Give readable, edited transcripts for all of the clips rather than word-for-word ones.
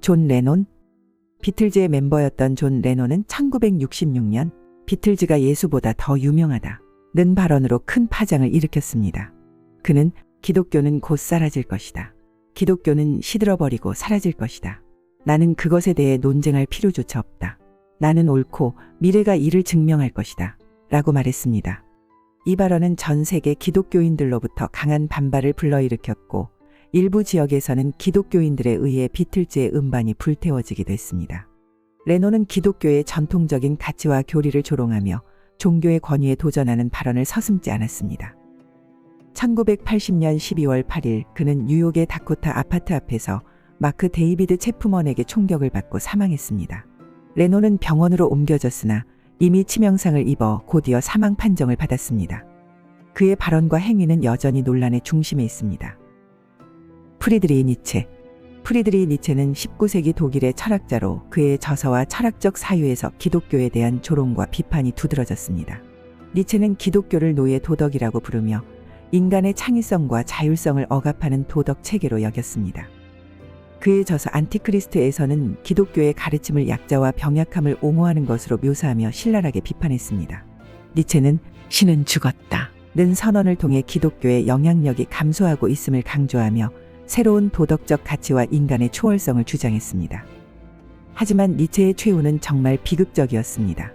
존 레논? 비틀즈의 멤버였던 존 레논은 1966년 비틀즈가 예수보다 더 유명하다는 발언으로 큰 파장을 일으켰습니다. 그는 기독교는 곧 사라질 것이다. 기독교는 시들어버리고 사라질 것이다. 나는 그것에 대해 논쟁할 필요조차 없다. 나는 옳고 미래가 이를 증명할 것이다. 라고 말했습니다. 이 발언은 전 세계 기독교인들로부터 강한 반발을 불러일으켰고 일부 지역에서는 기독교인들에 의해 비틀즈의 음반이 불태워지기도 했습니다. 레논은 기독교의 전통적인 가치와 교리를 조롱하며 종교의 권위에 도전하는 발언을 서슴지 않았습니다. 1980년 12월 8일 그는 뉴욕의 다코타 아파트 앞에서 마크 데이비드 체프먼에게 총격을 받고 사망했습니다. 레논은 병원으로 옮겨졌으나 이미 치명상을 입어 곧이어 사망 판정을 받았습니다. 그의 발언과 행위는 여전히 논란의 중심에 있습니다. 프리드리히 니체. 프리드리히 니체는 19세기 독일의 철학자로 그의 저서와 철학적 사유에서 기독교에 대한 조롱과 비판이 두드러졌습니다. 니체는 기독교를 노예 도덕이라고 부르며 인간의 창의성과 자율성을 억압하는 도덕 체계로 여겼습니다. 그의 저서 안티크리스트에서는 기독교의 가르침을 약자와 병약함을 옹호하는 것으로 묘사하며 신랄하게 비판했습니다. 니체는 신은 죽었다는 선언을 통해 기독교의 영향력이 감소하고 있음을 강조하며 새로운 도덕적 가치와 인간의 초월성을 주장했습니다. 하지만 니체의 최후는 정말 비극적이었습니다.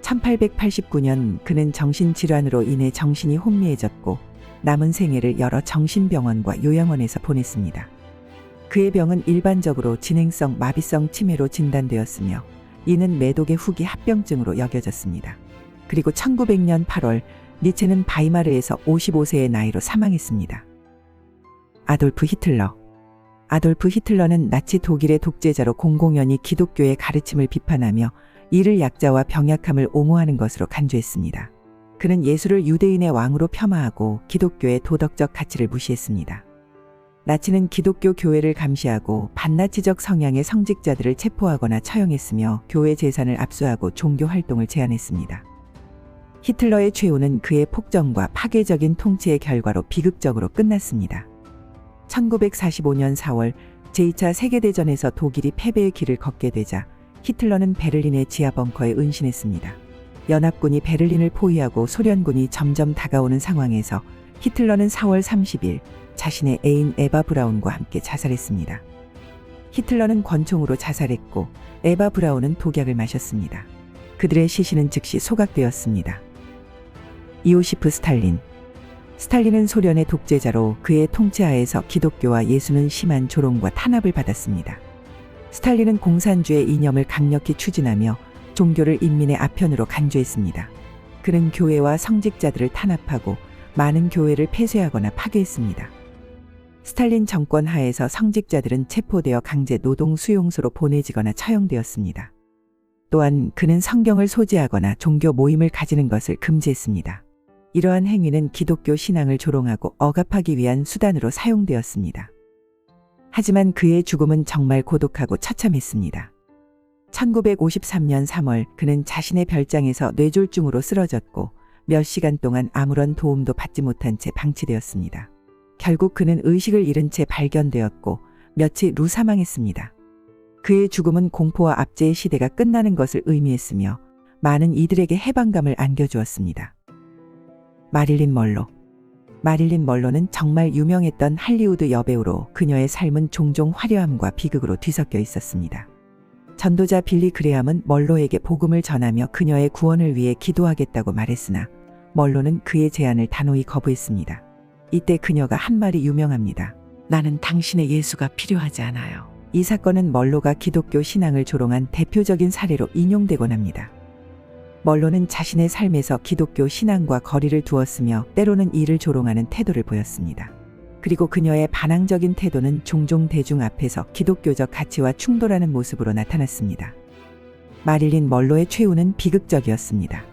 1889년 그는 정신질환으로 인해 정신이 혼미해졌고 남은 생애를 여러 정신병원과 요양원에서 보냈습니다. 그의 병은 일반적으로 진행성 마비성 치매로 진단되었으며 이는 매독의 후기 합병증으로 여겨졌습니다. 그리고 1900년 8월 니체는 바이마르에서 55세의 나이로 사망했습니다. 아돌프 히틀러. 아돌프 히틀러는 나치 독일의 독재자로 공공연히 기독교의 가르침을 비판하며 이를 약자와 병약함을 옹호하는 것으로 간주했습니다. 그는 예수를 유대인의 왕으로 폄하하고 기독교의 도덕적 가치를 무시했습니다. 나치는 기독교 교회를 감시하고 반나치적 성향의 성직자들을 체포하거나 처형했으며 교회 재산을 압수하고 종교 활동을 제한했습니다. 히틀러의 최후는 그의 폭정과 파괴적인 통치의 결과로 비극적으로 끝났습니다. 1945년 4월 제2차 세계대전에서 독일이 패배의 길을 걷게 되자 히틀러는 베를린의 지하 벙커에 은신했습니다. 연합군이 베를린을 포위하고 소련군이 점점 다가오는 상황에서 히틀러는 4월 30일 자신의 애인 에바 브라운과 함께 자살했습니다. 히틀러는 권총으로 자살했고 에바 브라운은 독약을 마셨습니다. 그들의 시신은 즉시 소각되었습니다. 이오시프 스탈린. 스탈린은 소련의 독재자로 그의 통치하에서 기독교와 예수는 심한 조롱과 탄압을 받았습니다. 스탈린은 공산주의 이념을 강력히 추진하며 종교를 인민의 아편으로 간주했습니다. 그는 교회와 성직자들을 탄압하고 많은 교회를 폐쇄하거나 파괴했습니다. 스탈린 정권 하에서 성직자들은 체포되어 강제 노동 수용소로 보내지거나 처형되었습니다. 또한 그는 성경을 소지하거나 종교 모임을 가지는 것을 금지했습니다. 이러한 행위는 기독교 신앙을 조롱하고 억압하기 위한 수단으로 사용되었습니다. 하지만 그의 죽음은 정말 고독하고 처참했습니다. 1953년 3월 그는 자신의 별장에서 뇌졸중으로 쓰러졌고 몇 시간 동안 아무런 도움도 받지 못한 채 방치되었습니다. 결국 그는 의식을 잃은 채 발견되었고 며칠 후 사망했습니다. 그의 죽음은 공포와 압제의 시대가 끝나는 것을 의미했으며 많은 이들에게 해방감을 안겨주었습니다. 마릴린 먼로. 마릴린 먼로는 정말 유명했던 할리우드 여배우로 그녀의 삶은 종종 화려함과 비극으로 뒤섞여 있었습니다. 전도자 빌리 그레함은 먼로에게 복음을 전하며 그녀의 구원을 위해 기도하겠다고 말했으나 먼로는 그의 제안을 단호히 거부했습니다. 이때 그녀가 한 말이 유명합니다. 나는 당신의 예수가 필요하지 않아요. 이 사건은 먼로가 기독교 신앙을 조롱한 대표적인 사례로 인용되곤 합니다. 먼로는 자신의 삶에서 기독교 신앙과 거리를 두었으며 때로는 이를 조롱하는 태도를 보였습니다. 그리고 그녀의 반항적인 태도는 종종 대중 앞에서 기독교적 가치와 충돌하는 모습으로 나타났습니다. 마릴린 먼로의 최후는 비극적이었습니다.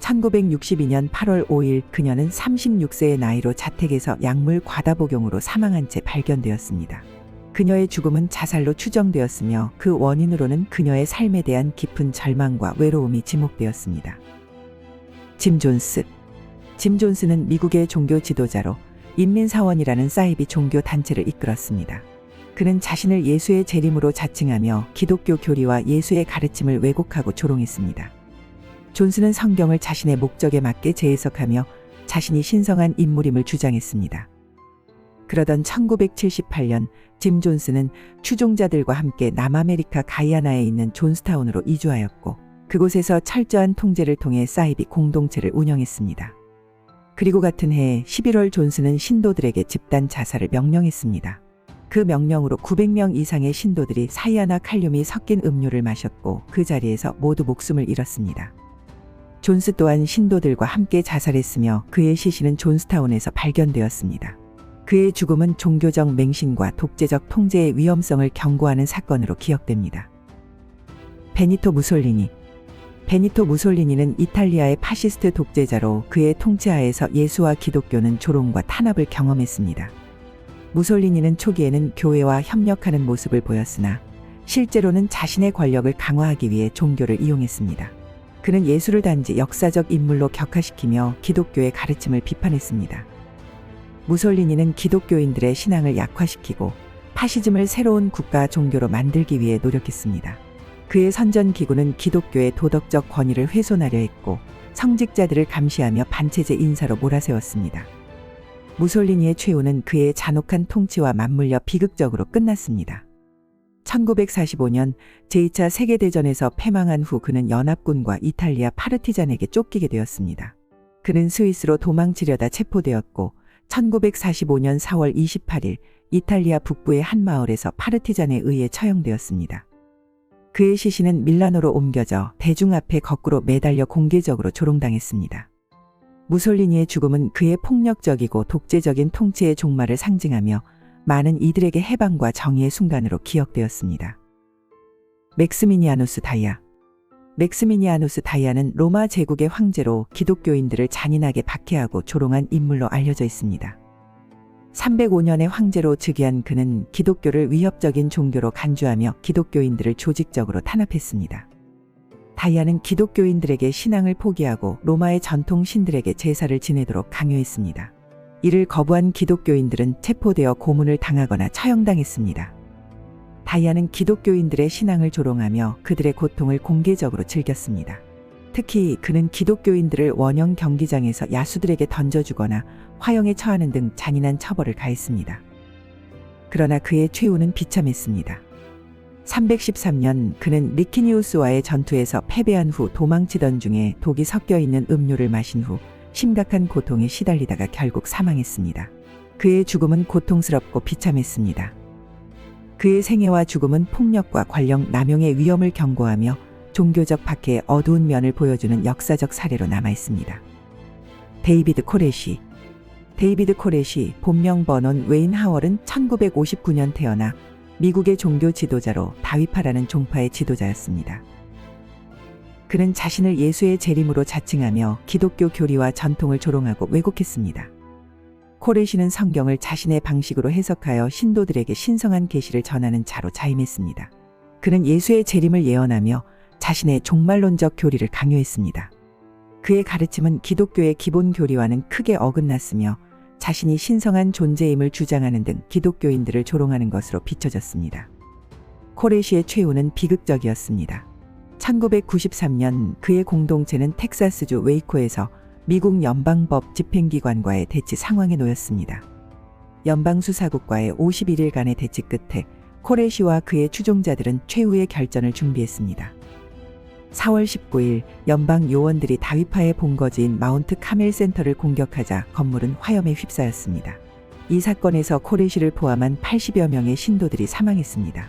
1962년 8월 5일 그녀는 36세의 나이로 자택에서 약물 과다 복용으로 사망한 채 발견되었습니다. 그녀의 죽음은 자살로 추정되었으며 그 원인으로는 그녀의 삶에 대한 깊은 절망과 외로움이 지목되었습니다. 짐 존스. 짐 존스는 미국의 종교 지도자로 인민사원이라는 사이비 종교 단체를 이끌었습니다. 그는 자신을 예수의 재림으로 자칭하며 기독교 교리와 예수의 가르침을 왜곡하고 조롱했습니다. 존스는 성경을 자신의 목적에 맞게 재해석하며 자신이 신성한 인물임을 주장했습니다. 그러던 1978년 짐 존스는 추종자들과 함께 남아메리카 가이아나에 있는 존스타운으로 이주하였고 그곳에서 철저한 통제를 통해 사이비 공동체를 운영했습니다. 그리고 같은 해 11월 존스는 신도들에게 집단 자살을 명령했습니다. 그 명령으로 900명 이상의 신도들이 사이아나 칼륨이 섞인 음료를 마셨고 그 자리에서 모두 목숨을 잃었습니다. 존스 또한 신도들과 함께 자살했으며 그의 시신은 존스타운에서 발견되었습니다. 그의 죽음은 종교적 맹신과 독재적 통제의 위험성을 경고하는 사건으로 기억됩니다. 베니토 무솔리니. 베니토 무솔리니는 이탈리아의 파시스트 독재자로 그의 통치하에서 예수와 기독교는 조롱과 탄압을 경험했습니다. 무솔리니는 초기에는 교회와 협력하는 모습을 보였으나 실제로는 자신의 권력을 강화하기 위해 종교를 이용했습니다. 그는 예수를 단지 역사적 인물로 격화시키며 기독교의 가르침을 비판했습니다. 무솔리니는 기독교인들의 신앙을 약화시키고 파시즘을 새로운 국가 종교로 만들기 위해 노력했습니다. 그의 선전 기구는 기독교의 도덕적 권위를 훼손하려 했고 성직자들을 감시하며 반체제 인사로 몰아세웠습니다. 무솔리니의 최후는 그의 잔혹한 통치와 맞물려 비극적으로 끝났습니다. 1945년 제2차 세계대전에서 패망한 후 그는 연합군과 이탈리아 파르티잔에게 쫓기게 되었습니다. 그는 스위스로 도망치려다 체포되었고 1945년 4월 28일 이탈리아 북부의 한 마을에서 파르티잔에 의해 처형되었습니다. 그의 시신은 밀라노로 옮겨져 대중 앞에 거꾸로 매달려 공개적으로 조롱당했습니다. 무솔리니의 죽음은 그의 폭력적이고 독재적인 통치의 종말을 상징하며 많은 이들에게 해방과 정의의 순간으로 기억되었습니다. 맥스미니아누스 다이아. 맥스미니아누스 다이아는 로마 제국의 황제로 기독교인들을 잔인하게 박해하고 조롱한 인물로 알려져 있습니다. 305년의 황제로 즉위한 그는 기독교를 위협적인 종교로 간주하며 기독교인들을 조직적으로 탄압했습니다. 다이아는 기독교인들에게 신앙을 포기하고 로마의 전통 신들에게 제사를 지내도록 강요했습니다. 이를 거부한 기독교인들은 체포되어 고문을 당하거나 처형당했습니다. 다이아는 기독교인들의 신앙을 조롱하며 그들의 고통을 공개적으로 즐겼습니다. 특히 그는 기독교인들을 원형 경기장에서 야수들에게 던져주거나 화형에 처하는 등 잔인한 처벌을 가했습니다. 그러나 그의 최후는 비참했습니다. 313년 그는 리키니우스와의 전투에서 패배한 후 도망치던 중에 독이 섞여 있는 음료를 마신 후 심각한 고통에 시달리다가 결국 사망했습니다. 그의 죽음은 고통스럽고 비참했습니다. 그의 생애와 죽음은 폭력과 권력 남용의 위험을 경고하며 종교적 박해의 어두운 면을 보여주는 역사적 사례로 남아있습니다. 데이비드 코레시. 데이비드 코레시, 본명 버논 웨인 하월은 1959년 태어나 미국의 종교 지도자로 다위파라는 종파의 지도자였습니다. 그는 자신을 예수의 재림으로 자칭하며 기독교 교리와 전통을 조롱하고 왜곡했습니다. 코레시는 성경을 자신의 방식으로 해석하여 신도들에게 신성한 계시를 전하는 자로 자임했습니다. 그는 예수의 재림을 예언하며 자신의 종말론적 교리를 강요했습니다. 그의 가르침은 기독교의 기본 교리와는 크게 어긋났으며 자신이 신성한 존재임을 주장하는 등 기독교인들을 조롱하는 것으로 비춰졌습니다. 코레시의 최후는 비극적이었습니다. 1993년 그의 공동체는 텍사스주 웨이코에서 미국 연방법 집행기관과의 대치 상황에 놓였습니다. 연방수사국과의 51일간의 대치 끝에 코레시와 그의 추종자들은 최후의 결전을 준비했습니다. 4월 19일 연방 요원들이 다위파의 본거지인 마운트 카멜 센터를 공격하자 건물은 화염에 휩싸였습니다. 이 사건에서 코레시를 포함한 80여 명의 신도들이 사망했습니다.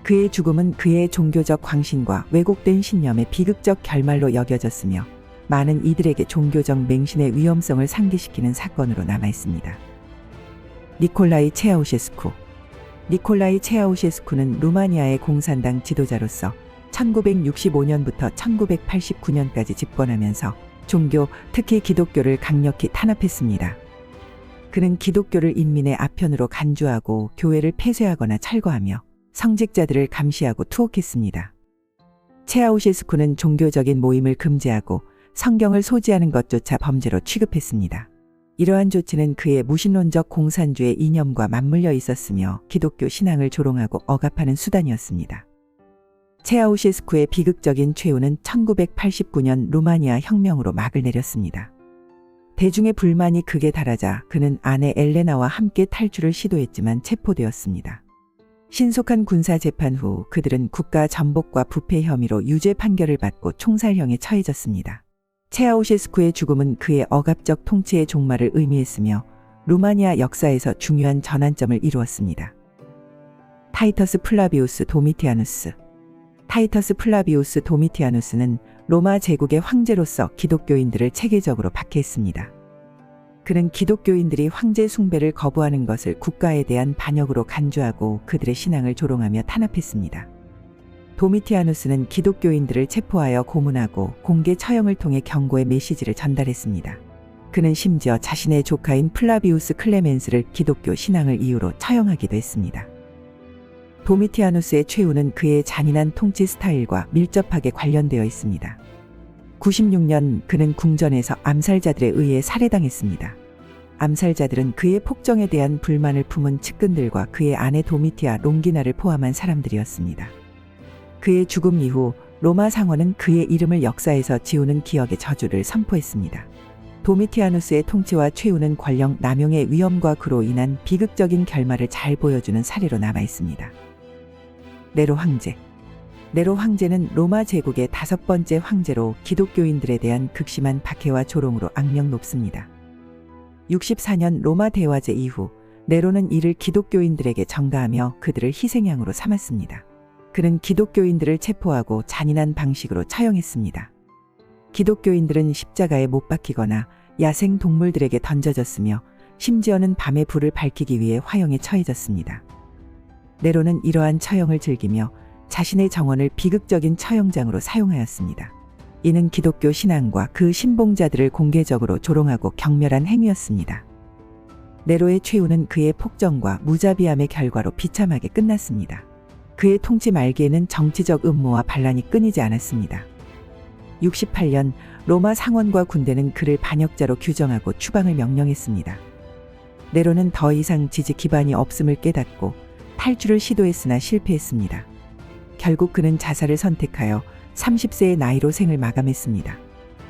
그의 죽음은 그의 종교적 광신과 왜곡된 신념의 비극적 결말로 여겨졌으며 많은 이들에게 종교적 맹신의 위험성을 상기시키는 사건으로 남아있습니다. 니콜라이 체아우셰스쿠. 니콜라이 체아우셰스쿠는 루마니아의 공산당 지도자로서 1965년부터 1989년까지 집권하면서 종교, 특히 기독교를 강력히 탄압했습니다. 그는 기독교를 인민의 아편으로 간주하고 교회를 폐쇄하거나 철거하며 성직자들을 감시하고 투옥했습니다. 체아우셰스쿠는 종교적인 모임을 금지하고 성경을 소지하는 것조차 범죄로 취급했습니다. 이러한 조치는 그의 무신론적 공산주의 이념과 맞물려 있었으며 기독교 신앙을 조롱하고 억압하는 수단이었습니다. 체아우셰스쿠의 비극적인 최후는 1989년 루마니아 혁명으로 막을 내렸습니다. 대중의 불만이 극에 달하자 그는 아내 엘레나와 함께 탈출을 시도했지만 체포되었습니다. 신속한 군사 재판 후 그들은 국가 전복과 부패 혐의로 유죄 판결을 받고 총살형에 처해졌습니다. 체아우셰스쿠의 죽음은 그의 억압적 통치의 종말을 의미했으며 루마니아 역사에서 중요한 전환점을 이루었습니다. 타이터스 플라비우스 도미티아누스. 타이터스 플라비우스 도미티아누스는 로마 제국의 황제로서 기독교인들을 체계적으로 박해했습니다. 그는 기독교인들이 황제 숭배를 거부하는 것을 국가에 대한 반역으로 간주하고 그들의 신앙을 조롱하며 탄압했습니다. 도미티아누스는 기독교인들을 체포하여 고문하고 공개 처형을 통해 경고의 메시지를 전달했습니다. 그는 심지어 자신의 조카인 플라비우스 클레멘스를 기독교 신앙을 이유로 처형하기도 했습니다. 도미티아누스의 최후는 그의 잔인한 통치 스타일과 밀접하게 관련되어 있습니다. 96년 그는 궁전에서 암살자들에 의해 살해당했습니다. 암살자들은 그의 폭정에 대한 불만을 품은 측근들과 그의 아내 도미티아 롱기나를 포함한 사람들이었습니다. 그의 죽음 이후 로마 상원은 그의 이름을 역사에서 지우는 기억의 저주를 선포했습니다. 도미티아누스의 통치와 최후는 권력 남용의 위험과 그로 인한 비극적인 결말을 잘 보여주는 사례로 남아 있습니다. 네로 황제. 네로 황제는 로마 제국의 5번째 황제로 기독교인들에 대한 극심한 박해와 조롱으로 악명 높습니다. 64년 로마 대화제 이후 네로는 이를 기독교인들에게 전가하며 그들을 희생양으로 삼았습니다. 그는 기독교인들을 체포하고 잔인한 방식으로 처형했습니다. 기독교인들은 십자가에 못 박히거나 야생 동물들에게 던져졌으며 심지어는 밤에 불을 밝히기 위해 화형에 처해졌습니다. 네로는 이러한 처형을 즐기며 자신의 정원을 비극적인 처형장으로 사용하였습니다. 이는 기독교 신앙과 그 신봉자들을 공개적으로 조롱하고 경멸한 행위였습니다. 네로의 최후는 그의 폭정과 무자비함의 결과로 비참하게 끝났습니다. 그의 통치 말기에는 정치적 음모와 반란이 끊이지 않았습니다. 68년 로마 상원과 군대는 그를 반역자로 규정하고 추방을 명령했습니다. 네로는 더 이상 지지 기반이 없음을 깨닫고 탈출을 시도했으나 실패했습니다. 결국 그는 자살을 선택하여 30세의 나이로 생을 마감했습니다.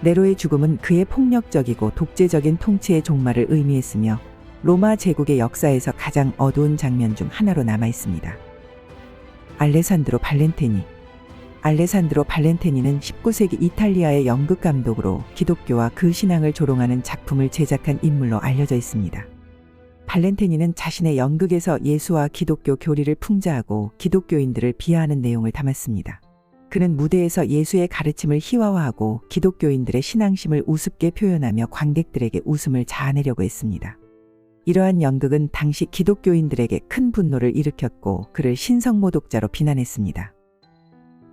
네로의 죽음은 그의 폭력적이고 독재적인 통치의 종말을 의미했으며 로마 제국의 역사에서 가장 어두운 장면 중 하나로 남아 있습니다. 알레산드로 발렌테니. 알레산드로 발렌테니는 19세기 이탈리아의 연극 감독으로 기독교와 그 신앙을 조롱하는 작품을 제작한 인물로 알려져 있습니다. 발렌테니는 자신의 연극에서 예수와 기독교 교리를 풍자하고 기독교인들을 비하하는 내용을 담았습니다. 그는 무대에서 예수의 가르침을 희화화하고 기독교인들의 신앙심을 우습게 표현하며 관객들에게 웃음을 자아내려고 했습니다. 이러한 연극은 당시 기독교인들에게 큰 분노를 일으켰고 그를 신성모독자로 비난했습니다.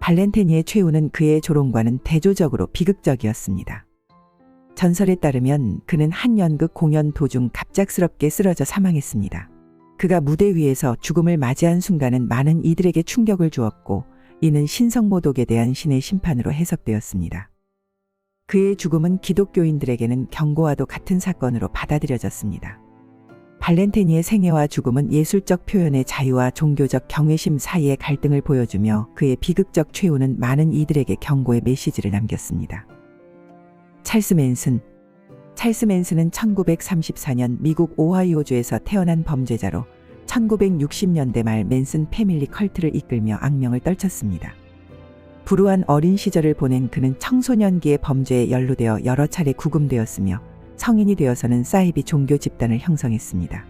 발렌테니의 최후는 그의 조롱과는 대조적으로 비극적이었습니다. 전설에 따르면 그는 한 연극 공연 도중 갑작스럽게 쓰러져 사망했습니다. 그가 무대 위에서 죽음을 맞이한 순간은 많은 이들에게 충격을 주었고 이는 신성모독에 대한 신의 심판으로 해석되었습니다. 그의 죽음은 기독교인들에게는 경고와도 같은 사건으로 받아들여졌습니다. 발렌테니의 생애와 죽음은 예술적 표현의 자유와 종교적 경외심 사이의 갈등을 보여주며 그의 비극적 최후는 많은 이들에게 경고의 메시지를 남겼습니다. 찰스 맨슨. 찰스 맨슨은 1934년 미국 오하이오주에서 태어난 범죄자로 1960년대 말 맨슨 패밀리 컬트를 이끌며 악명을 떨쳤습니다. 불우한 어린 시절을 보낸 그는 청소년기의 범죄에 연루되어 여러 차례 구금되었으며 성인이 되어서는 사이비 종교 집단을 형성했습니다.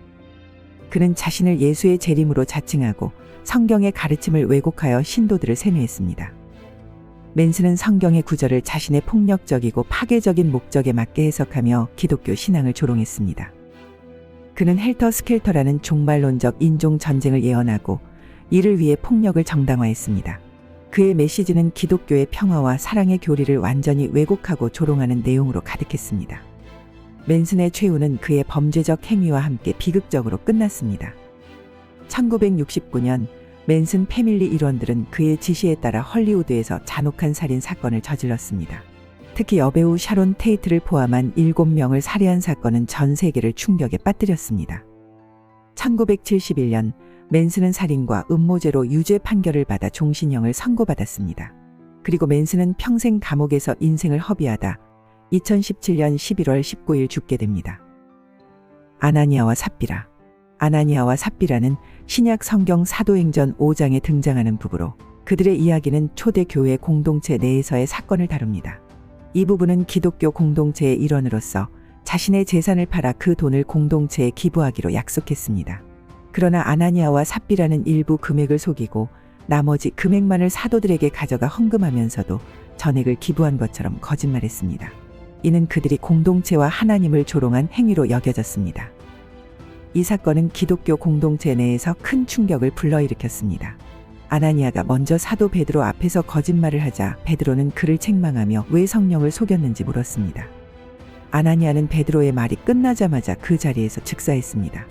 그는 자신을 예수의 재림으로 자칭하고 성경의 가르침을 왜곡하여 신도들을 세뇌했습니다. 맨슨은 성경의 구절을 자신의 폭력적이고 파괴적인 목적에 맞게 해석하며 기독교 신앙을 조롱했습니다. 그는 헬터 스켈터라는 종말론적 인종 전쟁을 예언하고 이를 위해 폭력을 정당화했습니다. 그의 메시지는 기독교의 평화와 사랑의 교리를 완전히 왜곡하고 조롱하는 내용으로 가득했습니다. 맨슨의 최후는 그의 범죄적 행위와 함께 비극적으로 끝났습니다. 1969년 맨슨 패밀리 일원들은 그의 지시에 따라 헐리우드에서 잔혹한 살인 사건을 저질렀습니다. 특히 여배우 샤론 테이트를 포함한 7명을 살해한 사건은 전 세계를 충격에 빠뜨렸습니다. 1971년 맨슨은 살인과 음모죄로 유죄 판결을 받아 종신형을 선고받았습니다. 그리고 맨슨은 평생 감옥에서 인생을 허비하다 2017년 11월 19일 죽게 됩니다. 아나니아와 삽비라. 아나니아와 삽비라는 신약 성경 사도행전 5장에 등장하는 부부로 그들의 이야기는 초대 교회 공동체 내에서의 사건을 다룹니다. 이 부부는 기독교 공동체의 일원으로서 자신의 재산을 팔아 그 돈을 공동체에 기부하기로 약속했습니다. 그러나 아나니아와 삽비라는 일부 금액을 속이고 나머지 금액만을 사도들에게 가져가 헌금하면서도 전액을 기부한 것처럼 거짓말했습니다. 이는 그들이 공동체와 하나님을 조롱한 행위로 여겨졌습니다. 이 사건은 기독교 공동체 내에서 큰 충격을 불러일으켰습니다. 아나니아가 먼저 사도 베드로 앞에서 거짓말을 하자 베드로는 그를 책망하며 왜 성령을 속였는지 물었습니다. 아나니아는 베드로의 말이 끝나자마자 그 자리에서 즉사했습니다.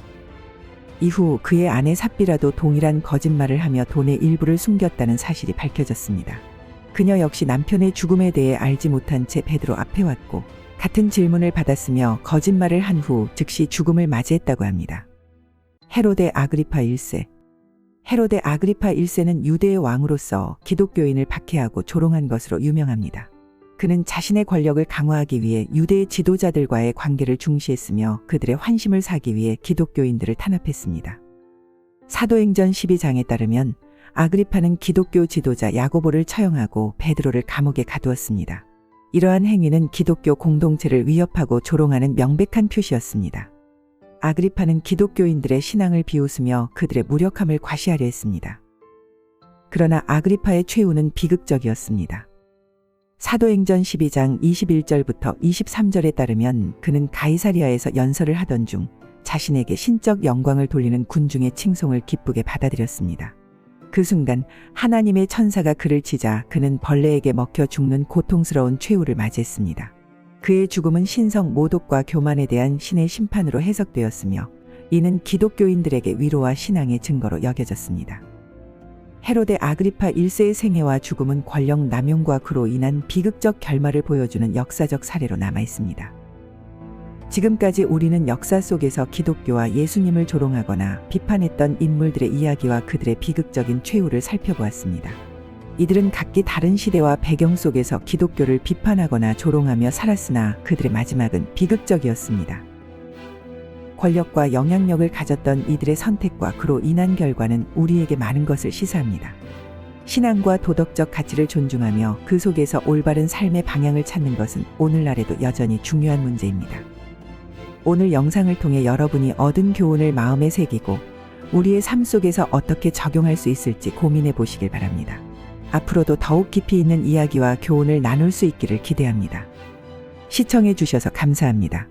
이후 그의 아내 삽비라도 동일한 거짓말을 하며 돈의 일부를 숨겼다는 사실이 밝혀졌습니다. 그녀 역시 남편의 죽음에 대해 알지 못한 채 베드로 앞에 왔고 같은 질문을 받았으며 거짓말을 한 후 즉시 죽음을 맞이했다고 합니다. 헤로데 아그리파 1세. 헤로데 아그리파 1세는 유대의 왕으로서 기독교인을 박해하고 조롱한 것으로 유명합니다. 그는 자신의 권력을 강화하기 위해 유대의 지도자들과의 관계를 중시했으며 그들의 환심을 사기 위해 기독교인들을 탄압했습니다. 사도행전 12장에 따르면 아그리파는 기독교 지도자 야고보를 처형하고 베드로를 감옥에 가두었습니다. 이러한 행위는 기독교 공동체를 위협하고 조롱하는 명백한 표시였습니다. 아그리파는 기독교인들의 신앙을 비웃으며 그들의 무력함을 과시하려 했습니다. 그러나 아그리파의 최후는 비극적이었습니다. 사도행전 12장 21절부터 23절에 따르면 그는 가이사리아에서 연설을 하던 중 자신에게 신적 영광을 돌리는 군중의 칭송을 기쁘게 받아들였습니다. 그 순간 하나님의 천사가 그를 치자 그는 벌레에게 먹혀 죽는 고통스러운 최후를 맞이했습니다. 그의 죽음은 신성 모독과 교만에 대한 신의 심판으로 해석되었으며 이는 기독교인들에게 위로와 신앙의 증거로 여겨졌습니다. 헤로데 아그리파 1세의 생애와 죽음은 권력 남용과 그로 인한 비극적 결말을 보여주는 역사적 사례로 남아 있습니다. 지금까지 우리는 역사 속에서 기독교와 예수님을 조롱하거나 비판했던 인물들의 이야기와 그들의 비극적인 최후를 살펴보았습니다. 이들은 각기 다른 시대와 배경 속에서 기독교를 비판하거나 조롱하며 살았으나 그들의 마지막은 비극적이었습니다. 권력과 영향력을 가졌던 이들의 선택과 그로 인한 결과는 우리에게 많은 것을 시사합니다. 신앙과 도덕적 가치를 존중하며 그 속에서 올바른 삶의 방향을 찾는 것은 오늘날에도 여전히 중요한 문제입니다. 오늘 영상을 통해 여러분이 얻은 교훈을 마음에 새기고 우리의 삶 속에서 어떻게 적용할 수 있을지 고민해 보시길 바랍니다. 앞으로도 더욱 깊이 있는 이야기와 교훈을 나눌 수 있기를 기대합니다. 시청해 주셔서 감사합니다.